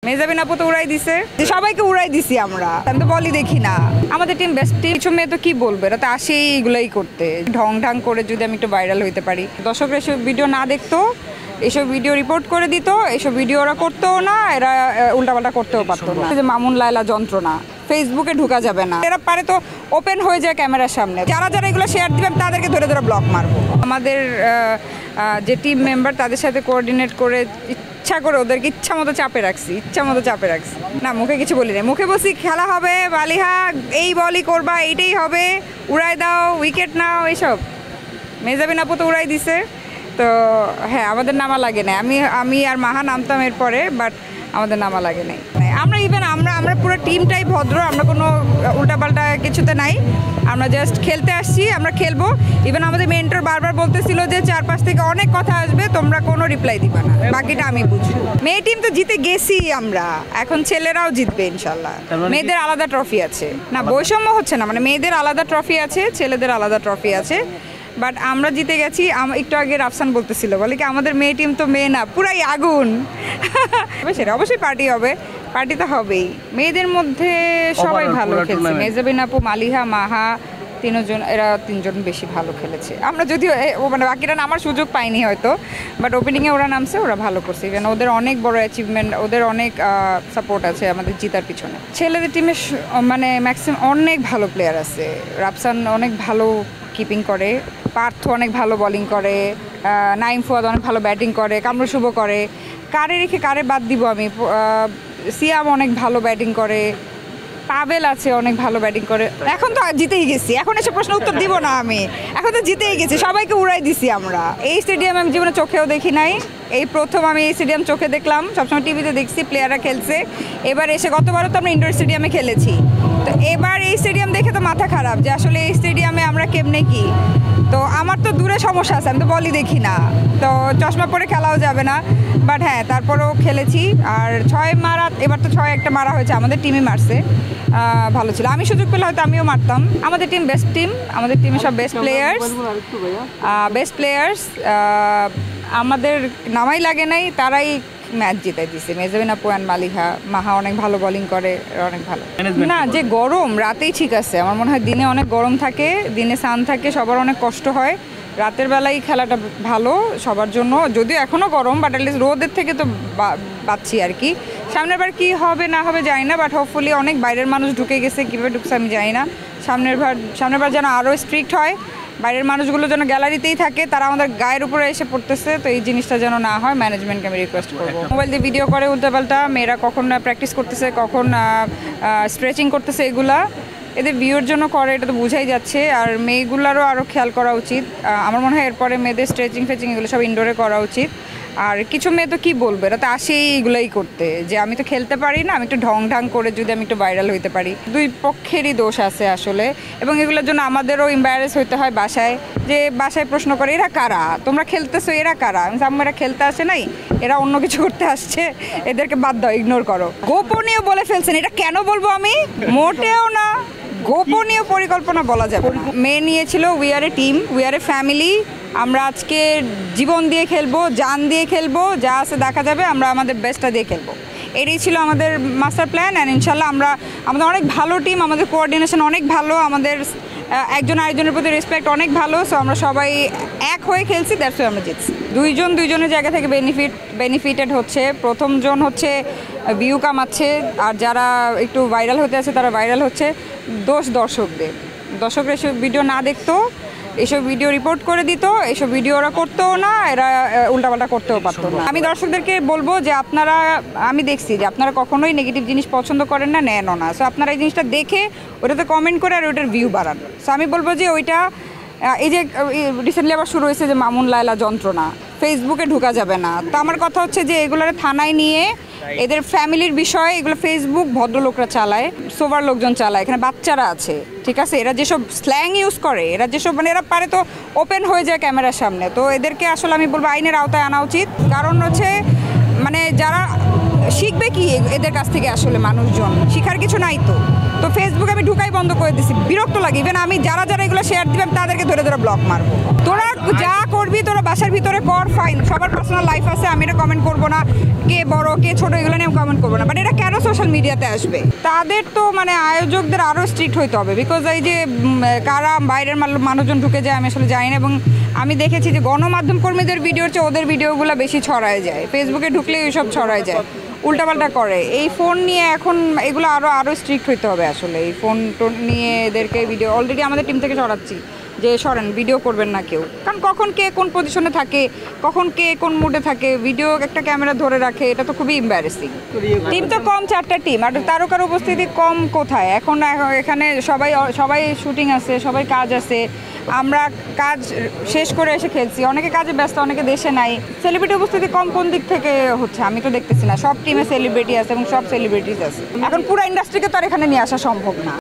মেজাবিন আপু তো উড়াই দিছে, সবাইকে উড়াই দিছি আমরা। আমি তো বলি দেখি না আমাদের টিম বেস্ট টিম। কিছু মেয়ে তো কি বলবে, এরা তো আসেই এগুলোই করতে। ঢং ঢং করে যদি আমি একটু ভাইরাল হইতে পারি, দর্শকরা এসব ভিডিও না দেখতো, এসব ভিডিও রিপোর্ট করে দিত, এসব ভিডিও ওরা করতেও না, এরা উল্টাপাল্টা করতেও পারতো না। যে মামুন লায়লা যন্ত্রণা, ফেসবুকে ঢুকা যাবে না, এরা পারে তো ওপেন হয়ে যায় ক্যামেরার সামনে। যারা যারা এগুলো শেয়ার দিবেন তাদেরকে ধরে ধরে ব্লক মারবো। আমাদের যে টিম মেম্বার তাদের সাথে কোঅর্ডিনেট করে ইচ্ছা করে ওদেরকে ইচ্ছা মতো চাপে রাখছি না, মুখে কিছু বলি না। মুখে বসি খেলা হবে, বালিহা এই বলই করবা, এইটাই হবে, উড়াই দাও, উইকেট নাও, এইসব। মেজাবিন আপু তো উড়াই দিছে, তো হ্যাঁ আমাদের নামা লাগে না। আমি আর মাহা নামতাম এরপরে, বাট আমাদের নামা লাগে নাই। আমরা ইভেন আমরা পুরো টিমটাই ভদ্র, আমরা কোনো উল্টাপাল্টা কিছুতে নাই। আমরা জাস্ট খেলতে আসছি, আমরা খেলবো। ইভেন আমাদের মেন্টর বারবার বলতেছিল যে চারপাশ থেকে অনেক কথা আসবে, তোমরা কোনো রিপ্লাই দিবা না, বাকিটা আমি বুঝবো। মেয়ে টিম তো জিতে গেছি আমরা, এখন ছেলেরাও জিতবে ইনশাল্লাহ। মেয়েদের আলাদা ট্রফি আছে না, বৈষম্য হচ্ছে না, মানে মেয়েদের আলাদা ট্রফি আছে, ছেলেদের আলাদা ট্রফি আছে, বাট আমরা জিতে গেছি। একটু আগে রাফসান বলতেছিল, বলে কি আমাদের মেয়ে টিম তো মেয়ে না, পুরাই আগুন। সেটা অবশ্যই পার্টি হবে, পার্টি তো হবেই। মেয়েদের মধ্যে সবাই ভালো খেলছে, মেজাবিন আপু, মালিহা, মাহা, এরা তিনজন বেশি ভালো খেলেছে। আমরা যদিও মানে বাকিরা নামার সুযোগ পাইনি হয়তো, বাট ওপেনিংয়ে ওরা নামছে, ওরা ভালো করছে। ইভেন ওদের অনেক বড় অ্যাচিভমেন্ট, ওদের অনেক সাপোর্ট আছে আমাদের জিতার পিছনে। ছেলেদের টিমে মানে ম্যাক্সিমাম অনেক ভালো প্লেয়ার আছে। রাফসান অনেক ভালো কিপিং করে, পার্থ অনেক ভালো বোলিং করে, নাইম ফুয়াদ অনেক ভালো ব্যাটিং করে, কামরুল শুভ করে। কারে রেখে কারে বাদ দিব আমি? সিয়াম অনেক ভালো ব্যাটিং করে, পাবেল আছে অনেক ভালো ব্যাটিং করে। এখন তো জিতেই গেছি, এখন এসব প্রশ্ন উত্তর দিব না আমি, এখন তো জিতেই গেছি, সবাইকে উড়াই দিছি আমরা। এই স্টেডিয়াম আমি জীবনে চোখেও দেখি নাই, এই প্রথম আমি এই স্টেডিয়াম চোখে দেখলাম। সবসময় টিভিতে দেখছি প্লেয়াররা খেলছে, এবার এসে গতবারও তো আমরা ইনডোর স্টেডিয়ামে খেলেছি, তো এবার এই স্টেডিয়াম দেখে তো মাথা খারাপ যে আসলে এই স্টেডিয়ামে আমরা কেমনে কি। তো আমার তো দূরে সমস্যা আছে, আমি তো বলই দেখি না, তো চশমা পরে খেলাও যাবে না, বাট হ্যাঁ তারপরেও খেলেছি। আর 6 মারা, এবার তো 6 একটা মারা হয়েছে, আমাদের টিমই মারছে, ভালো ছিল। আমি সুযোগ পেলে হয়তো আমিও মারতাম। আমাদের টিম বেস্ট টিম, আমাদের টিমে সব বেস্ট প্লেয়ার্স। আমাদের নামাই লাগে নাই, তারাই ম্যাচ জিতাই দিছে। মেজাবিন আপু অ্যান্ড মালিহা, মাহা অনেক ভালো বোলিং করে, অনেক ভালো। না যে গরম, রাতেই ঠিক আছে। আমার মনে হয় দিনে অনেক গরম থাকে, দিনে সান থাকে, সবার অনেক কষ্ট হয়। রাতের বেলায় খেলাটা ভালো সবার জন্য, যদিও এখনও গরম, বাট অ্যাটলিস্ট রোদের থেকে তো বাঁচছি আর কি। সামনের বার কী হবে না হবে জানি না, বাট হোপফুলি অনেক বাইরের মানুষ ঢুকে গেছে, কীভাবে ঢুকছে আমি জানি না। সামনের বার যেন আরও স্ট্রিক্ট হয়, বাইরের মানুষগুলো যেন গ্যালারিতেই থাকে, তারা আমাদের গায়ের উপরে এসে পড়তেছে, তো এই জিনিসটা যেন না হয়, ম্যানেজমেন্টকে আমি রিকোয়েস্ট করবো। মোবাইল দিয়ে ভিডিও করে উল্টাপাল্টা, মেয়েরা কখন প্র্যাকটিস করতেছে, কখন স্ট্রেচিং করতেছে, এগুলা এদের ভিউর জন্য করে, এটা তো বোঝাই যাচ্ছে। আর মেয়েগুলারও আরও খেয়াল করা উচিত। আমার মনে হয় এরপরে মেয়েদের স্ট্রেচিং ফ্রেচিং এগুলো সব ইনডোরে করা উচিত। আর কিছু মেয়ে তো কী বলবে, এরা তো আসেই এগুলোই করতে, যে আমি তো খেলতে পারি না, আমি একটু ঢং ঢং করে যদি আমি একটু ভাইরাল হইতে পারি। দুই পক্ষেরই দোষ আছে আসলে, এবং এগুলোর জন্য আমাদেরও এম্বারাস হইতে হয় বাসায়, যে বাসায় প্রশ্ন করে এরা কারা, তোমরা খেলতেছো, এরা কারা? আমি আম্মু এরা খেলতে আসে নাই, এরা অন্য কিছু করতে আসছে, এদেরকে বাদ দাও, ইগনোর করো। গোপনীয় বলে ফেলছেন, এটা কেন বলবো আমি? মোটেও না, গোপনীয় পরিকল্পনা বলা যাবে না। মেয়ে নিয়েছিল we are A team, we are A family. আমরা আজকে জীবন দিয়ে খেলবো, জান দিয়ে খেলবো, যা আছে দেখা যাবে, আমরা আমাদের বেস্টটা দিয়ে খেলবো। এটাই ছিল আমাদের মাস্টার প্ল্যান। অ্যান্ড ইনশাল্লাহ আমাদের অনেক ভালো টিম, আমাদের কোঅর্ডিনেশন অনেক ভালো, আমাদের একজন আরেকজনের প্রতি রেসপেক্ট অনেক ভালো। সো আমরা সবাই এক হয়ে খেলছি, দ্যাটস ওয়াই আমরা জিতছি। দুইজনের জায়গা থেকে বেনিফিটেড হচ্ছে। প্রথম জন হচ্ছে ভিউ কামাচ্ছে, আর যারা একটু ভাইরাল হতে আছে তারা ভাইরাল হচ্ছে। দোষ দর্শকরা এসব ভিডিও না দেখতো, এসব ভিডিও রিপোর্ট করে দিত, এসব ভিডিও ওরা করতেও না, এরা উল্টাপাল্টা করতেও পারতো না। আমি দর্শকদেরকে বলবো যে আমি দেখছি যে আপনারা কখনোই নেগেটিভ জিনিস পছন্দ করেন না, নেনও না। সো আপনারা এই জিনিসটা দেখে ওটাতে কমেন্ট করে আর ওইটার ভিউ বাড়ান। সো আমি বলবো যে ওইটা, এই যে রিসেন্টলি আবার শুরু হয়েছে যে মামুন লায়লা যন্ত্রণা, ফেসবুকে ঢোকা যাবে না। তো আমার কথা হচ্ছে যে এগুলোর থানায় নিয়ে, এদের ফ্যামিলির বিষয়, এগুলো ফেসবুক ভদ্রলোকরা চালায়, সোভার লোকজন চালায়, এখানে বাচ্চারা আছে, ঠিক আছে? এরা যেসব স্ল্যাং ইউজ করে, এরা যেসব মানে এরা পারে তো ওপেন হয়ে যায় ক্যামেরার সামনে, তো এদেরকে আসলে আমি বলবো আইনের আওতায় আনা উচিত। কারণ হচ্ছে মানে যারা শিখবে কি এদের কাছ থেকে আসলে মানুষজন? শিখার কিছু নাই তো। তো ফেসবুক আমি ঢুকাই বন্ধ করে দিছি, বিরক্ত লাগে। ইভেন আমি যারা এগুলো শেয়ার দিবেন তাদেরকে ধরে ব্লক মারবো। তোরা যা করবি তোরা বাসার ভিতরে কর, ফাইন, সবার পার্সোনাল লাইফ আছে, আমি এটা কমেন্ট করবো না। কে বড় কে ছোট এগুলো নিয়ে কমেন্ট করবো না, বাট এটা কেন সোশ্যাল মিডিয়াতে আসবে? তাদের তো মানে আয়োজকদের আরও স্ট্রিক্ট হইতে হবে, বিকজ এই যে কারা বাইরের মানুষজন ঢুকে যায় আমি আসলে জানি না। এবং আমি দেখেছি যে গণমাধ্যম কর্মীদের ভিডিওর চেয়ে ওদের ভিডিওগুলো বেশি ছড়ায় যায়, ফেসবুকে ঢুকলে এইসব ছড়ায় যায়, উল্টাপাল্টা করে। এই ফোন নিয়ে এখন এগুলো আরও স্ট্রিক্ট হইতে হবে আসলে। এই ফোন টোন নিয়ে এদেরকে ভিডিও অলরেডি আমাদের টিম থেকে সরাচ্ছি যে সরেন, ভিডিও করবেন না কেউ। কারণ কখন কে কোন পজিশনে থাকে, কখন কে কোন মুডে থাকে, ভিডিও একটা ক্যামেরা ধরে রাখে, এটা তো খুবই এম্বারেসিং। টিম তো কম, 4টা টিম, আর তারকার উপস্থিতি কম কোথায়? এখন এখানে সবাই শুটিং আছে, সবাই কাজ আছে। আমরা কাজ শেষ করে এসে খেলছি, অনেকে কাজে ব্যস্ত, অনেকে দেশে নাই। সেলিব্রিটি উপস্থিতি কম কোন দিক থেকে হচ্ছে আমি তো দেখতেছি না। সব টিমে সেলিব্রিটি আছে এবং সব সেলিব্রিটিজ আছে। এখন পুরো ইন্ডাস্ট্রিকে তো আর এখানে নিয়ে আসা সম্ভব না।